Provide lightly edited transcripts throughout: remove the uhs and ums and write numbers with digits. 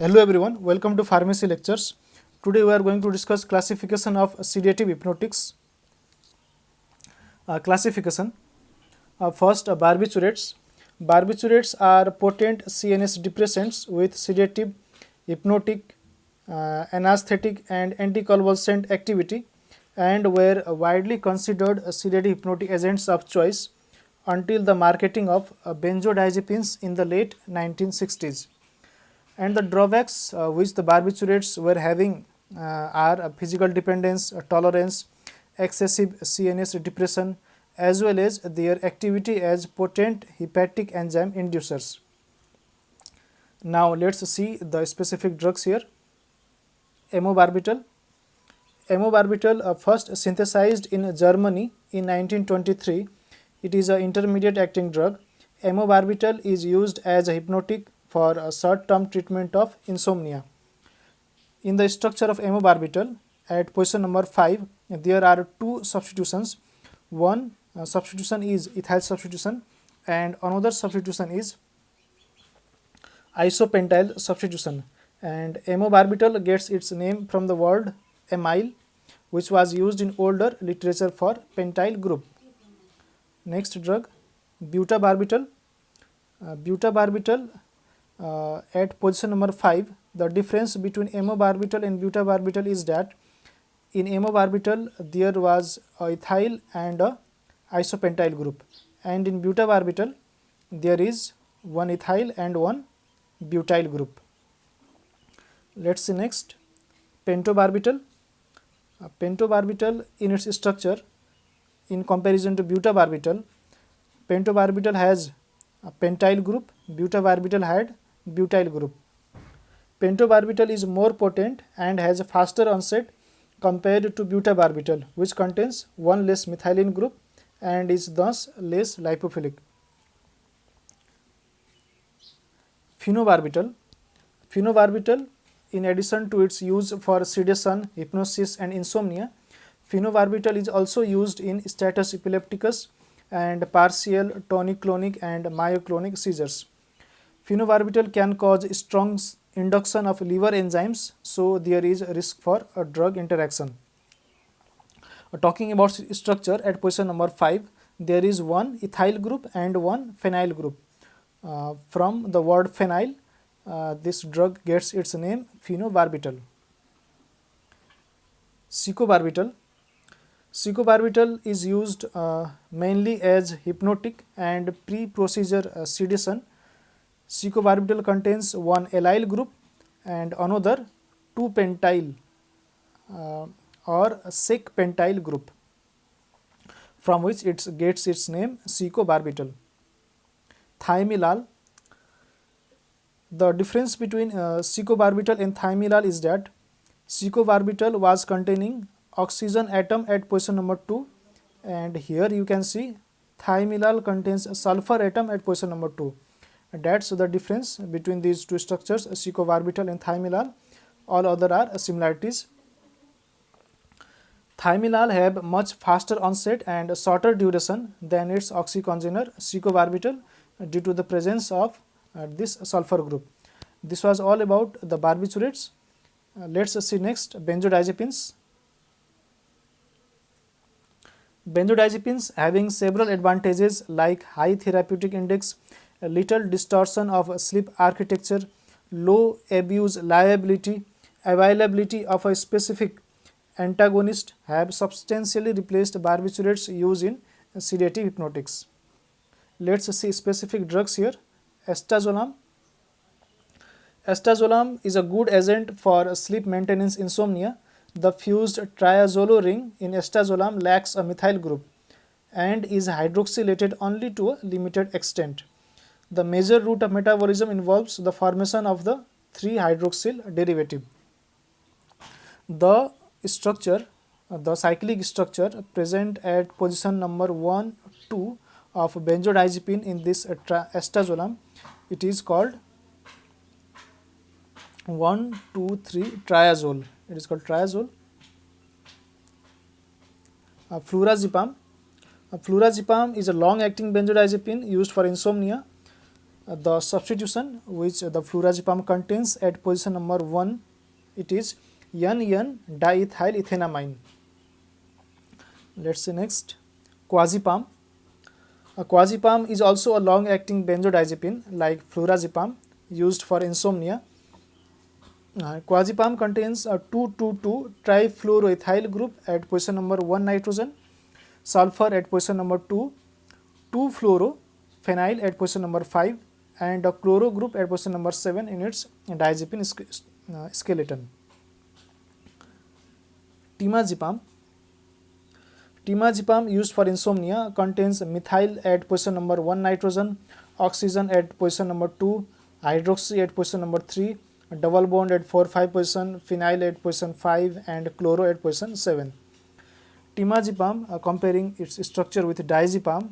Hello everyone, welcome to Pharmacy Lectures. Today we are going to discuss classification of sedative hypnotics. Classification. First, barbiturates. Barbiturates are potent CNS depressants with sedative, hypnotic, anesthetic, and anticonvulsant activity, and were widely considered sedative hypnotic agents of choice until the marketing of benzodiazepines in the late 1960s. And the drawbacks which the barbiturates were having are physical dependence, tolerance, excessive CNS depression, as well as their activity as potent hepatic enzyme inducers. Now let's see the specific drugs here. Amobarbital. Amobarbital first synthesized in Germany in 1923. It is an intermediate acting drug. Amobarbital is used as a hypnotic for a short-term treatment of insomnia. In the structure of amobarbital, at position number 5, there are two substitutions. One substitution is ethyl substitution, and another substitution is isopentyl substitution. And amobarbital gets its name from the word amyl, which was used in older literature for pentyl group. Next drug, butabarbital. Butabarbital at position number 5, the difference between amobarbital and butabarbital is that in amobarbital there was a ethyl and a isopentyl group, and in butabarbital there is one ethyl and one butyl group. Let's see next, pentobarbital. Pentobarbital in its structure, in comparison to butabarbital, pentobarbital has a pentyl group, butabarbital had butyl group. Pentobarbital is more potent and has a faster onset compared to butabarbital, which contains one less methylene group and is thus less lipophilic. Phenobarbital. Phenobarbital, in addition to its use for sedation, hypnosis and insomnia, phenobarbital is also used in status epilepticus and partial tonic-clonic and myoclonic seizures. Phenobarbital can cause strong induction of liver enzymes, so there is a risk for a drug interaction. Talking about structure, at position number 5, there is one ethyl group and one phenyl group. From the word phenyl, this drug gets its name phenobarbital. Secobarbital. Secobarbital is used mainly as hypnotic and pre-procedure sedation. Secobarbital contains one allyl group and another 2-pentyl or sec-pentyl group, from which it gets its name secobarbital. Thiamylal. The difference between secobarbital and thiamylal is that secobarbital was containing oxygen atom at position number 2, and here you can see thiamylal contains a sulfur atom at position number 2. That's the difference between these two structures, secobarbital and thiamylal. All other are similarities. Thiamylal have much faster onset and shorter duration than its oxycongener secobarbital due to the presence of this sulfur group. This was all about the barbiturates. Let's see next, benzodiazepines. Benzodiazepines, having several advantages like high therapeutic index, little distortion of sleep architecture, low abuse liability, availability of a specific antagonist, have substantially replaced barbiturates used in sedative hypnotics. Let's see specific drugs here. Astazolam. Astazolam is a good agent for sleep maintenance insomnia. The fused triazole ring in astazolam lacks a methyl group and is hydroxylated only to a limited extent. The major route of metabolism involves the formation of the 3-hydroxyl derivative. The structure, the cyclic structure present at position number 1, 2 of benzodiazepine in this astazolam, it is called 1, 2, 3 triazole. It is called triazole. Flurazepam. Flurazepam is a long-acting benzodiazepine used for insomnia. The substitution which the flurazepam contains at position number 1, it is N diethylethanamine. Let's see next, quazepam. Quazepam is also a long-acting benzodiazepine like flurazepam used for insomnia. Quazepam contains a 2,2,2 trifluoroethyl group at position number 1 nitrogen, sulfur at position number 2, 2-fluorophenyl at position number 5, and a chloro group at position number 7 in its diazepine skeleton. Temazepam. Temazepam used for insomnia contains methyl at position number 1 nitrogen, oxygen at position number 2, hydroxy at position number 3, double bond at 4,5 position, phenyl at position 5, and chloro at position 7. Temazepam, comparing its structure with diazepam,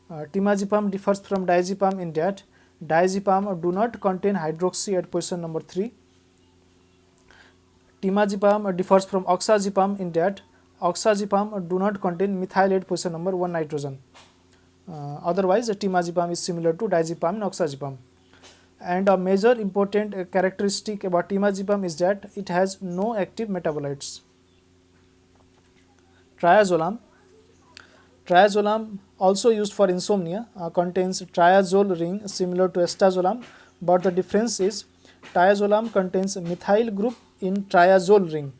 temazepam differs from diazepam in that diazepam do not contain hydroxy at position number 3. Temazepam differs from oxazepam in that oxazepam do not contain methyl at position number 1 nitrogen. Otherwise, temazepam is similar to diazepam and oxazepam. And a major important characteristic about temazepam is that it has no active metabolites. Triazolam. Triazolam, also used for insomnia, contains triazole ring similar to estazolam, but the difference is triazolam contains methyl group in triazole ring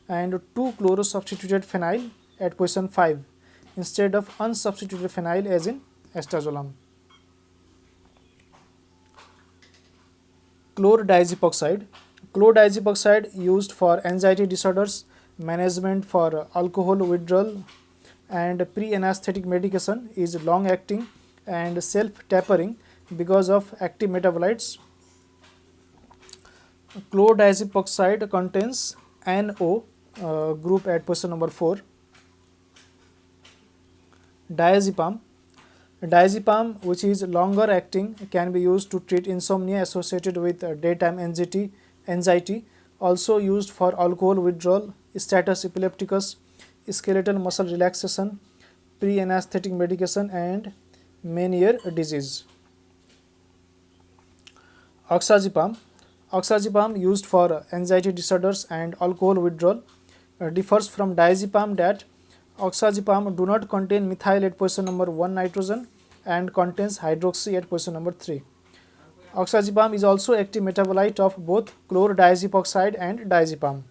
and 2-chloro-substituted phenyl at position 5 instead of unsubstituted phenyl as in estazolam. Chlordiazepoxide. Chlordiazepoxide used for anxiety disorders, management for alcohol withdrawal, and pre-anesthetic medication is long-acting and self-tapering because of active metabolites. Chlordiazepoxide contains NO group at position number 4. Diazepam. Diazepam, which is longer acting, can be used to treat insomnia associated with daytime anxiety, also used for alcohol withdrawal, status epilepticus, skeletal muscle relaxation, pre-anesthetic medication, and Meniere disease. Oxazepam. Oxazepam, used for anxiety disorders and alcohol withdrawal, differs from diazepam that oxazepam do not contain methyl at position number 1 nitrogen and contains hydroxy at position number 3. Oxazepam is also active metabolite of both chlordiazepoxide and diazepam.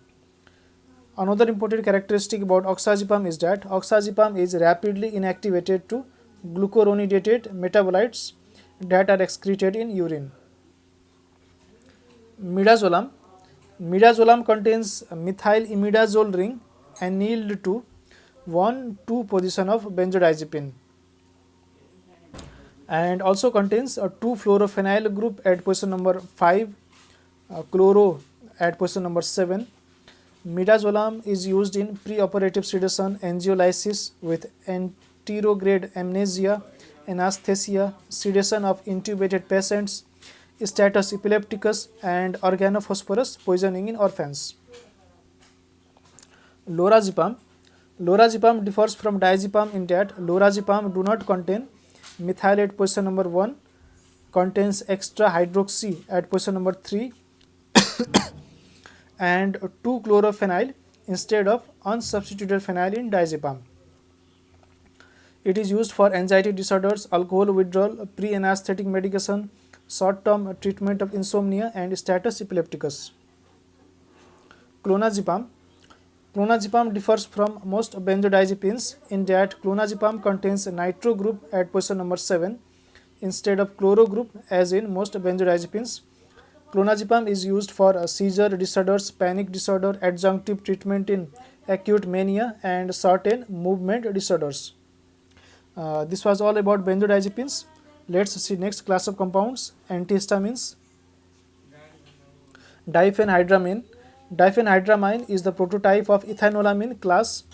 Another important characteristic about oxazepam is that oxazepam is rapidly inactivated to glucuronidated metabolites that are excreted in urine. Midazolam. Midazolam contains methyl-imidazole ring annealed to 1,2 position of benzodiazepine and also contains a 2-fluorophenyl group at position number 5, chloro at position number 7. Midazolam is used in preoperative sedation, angiolysis with anterograde amnesia, anesthesia, sedation of intubated patients, status epilepticus, and organophosphorus poisoning in orphans. Lorazepam. Lorazepam differs from diazepam in that lorazepam do not contain methyl at position number 1, contains extra hydroxy at position number 3 and 2-chlorophenyl instead of unsubstituted phenyl in diazepam. It is used for anxiety disorders, alcohol withdrawal, pre-anesthetic medication, short-term treatment of insomnia, and status epilepticus. Clonazepam. Clonazepam differs from most benzodiazepines in that clonazepam contains a nitro group at position number 7 instead of chloro group as in most benzodiazepines. Clonazepam is used for seizure disorders, panic disorder, adjunctive treatment in acute mania, and certain movement disorders. This was all about benzodiazepines. Let's see next class of compounds, antihistamines. Diphenhydramine. Diphenhydramine is the prototype of ethanolamine class.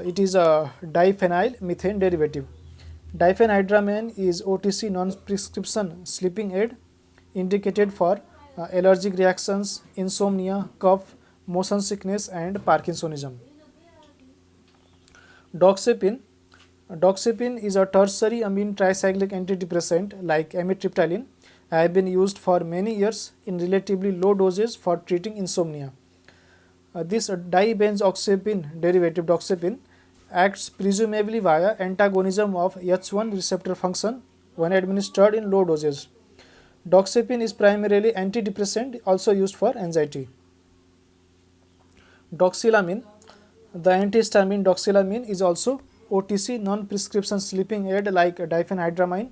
It is a diphenyl methane derivative. Diphenhydramine is OTC non-prescription sleeping aid indicated for allergic reactions, insomnia, cough, motion sickness, and Parkinsonism. Doxepin. Doxepin is a tertiary amine tricyclic antidepressant like amitriptyline, have been used for many years in relatively low doses for treating insomnia. This dibenzoxepine derivative doxepin acts presumably via antagonism of H1 receptor function when administered in low doses. Doxepin is primarily antidepressant, also used for anxiety. Doxylamine, the antihistamine doxylamine is also OTC non-prescription sleeping aid like diphenhydramine.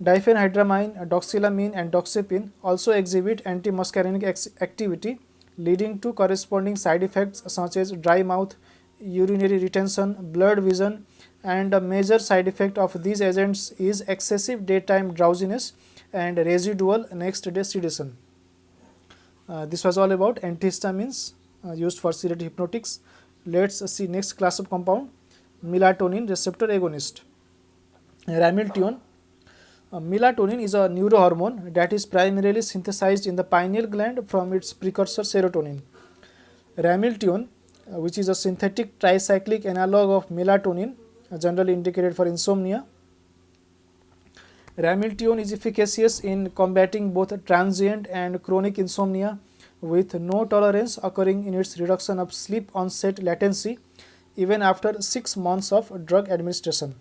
Diphenhydramine, doxylamine and doxepin also exhibit antimuscarinic activity, leading to corresponding side effects such as dry mouth, urinary retention, blurred vision, and a major side effect of these agents is excessive daytime drowsiness and residual next day sedation. This was all about antihistamines used for sedative hypnotics. Let's see next class of compound, melatonin receptor agonist. Ramiltion. Melatonin is a neurohormone that is primarily synthesized in the pineal gland from its precursor serotonin. Ramiltion, which is a synthetic tricyclic analog of melatonin, generally indicated for insomnia. Ramiltion is efficacious in combating both transient and chronic insomnia, with no tolerance occurring in its reduction of sleep onset latency even after 6 months of drug administration.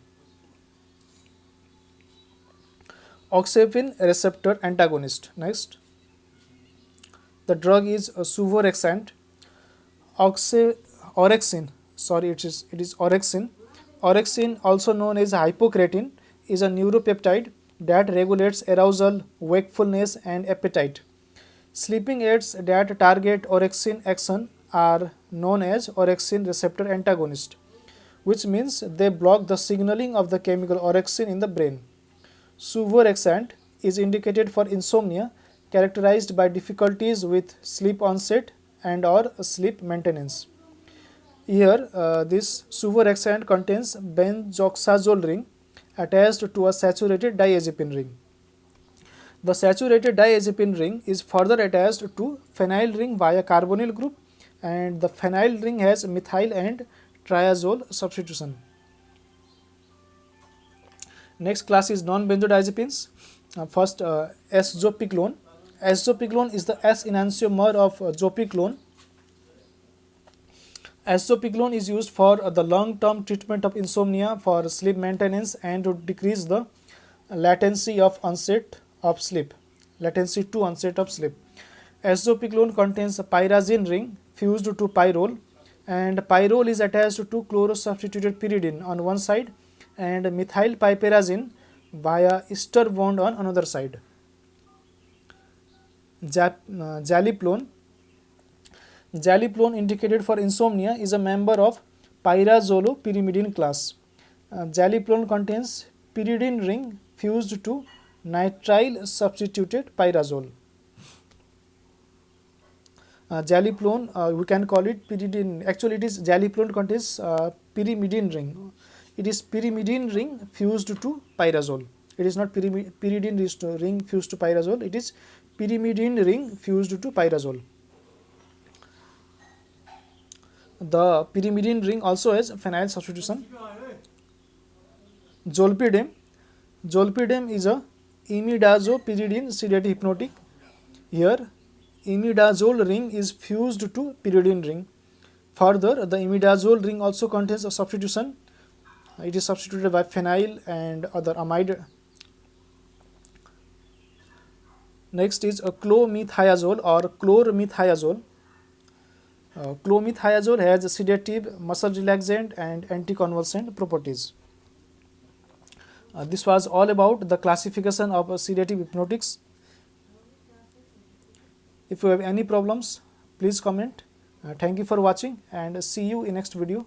Oxepin receptor antagonist. Next, the drug is suvorexant. Orexin, it is orexin. Orexin, also known as hypocretin, is a neuropeptide that regulates arousal, wakefulness, and appetite. Sleeping aids that target orexin action are known as orexin receptor antagonist, which means they block the signaling of the chemical orexin in the brain. Suvorexant is indicated for insomnia characterized by difficulties with sleep onset and or sleep maintenance. Here, this suvorexant contains benzoxazole ring attached to a saturated diazepine ring. The saturated diazepine ring is further attached to phenyl ring via carbonyl group, and the phenyl ring has methyl and triazole substitution. Next class is non-benzodiazepines. First, S-zopiclone. S-zopiclone is the S-enantiomer of zopiclone. S-zopiclone is used for the long-term treatment of insomnia, for sleep maintenance, and to decrease the latency of onset of sleep. Latency to onset of sleep. S-zopiclone contains a pyrazine ring fused to pyrrole, and pyrrole is attached to chlorosubstituted pyridine on one side and methyl piperazine via ester bond on another side. Zaleplone. Zaleplone, indicated for insomnia, is a member of pyrazolopyrimidine class. Zaleplone contains pyridine ring fused to nitrile substituted pyrazole. Zaleplone, we can call it pyridine. Actually, it is zaleplone contains pyrimidine ring. It is pyrimidine ring fused to pyrazole. It is not pyridine ring fused to pyrazole. It is pyrimidine ring fused to pyrazole. The pyrimidine ring also has phenyl substitution. Zolpidem. Zolpidem is a imidazopyridine sedative hypnotic. Here, imidazole ring is fused to pyridine ring. Further, the imidazole ring also contains a substitution. It is substituted by phenyl and other amide. Next is a clomethazole or chlormethazole. Clomethazole has sedative, muscle relaxant, and anticonvulsant properties. This was all about the classification of sedative hypnotics. If you have any problems, please comment. Thank you for watching and see you in next video.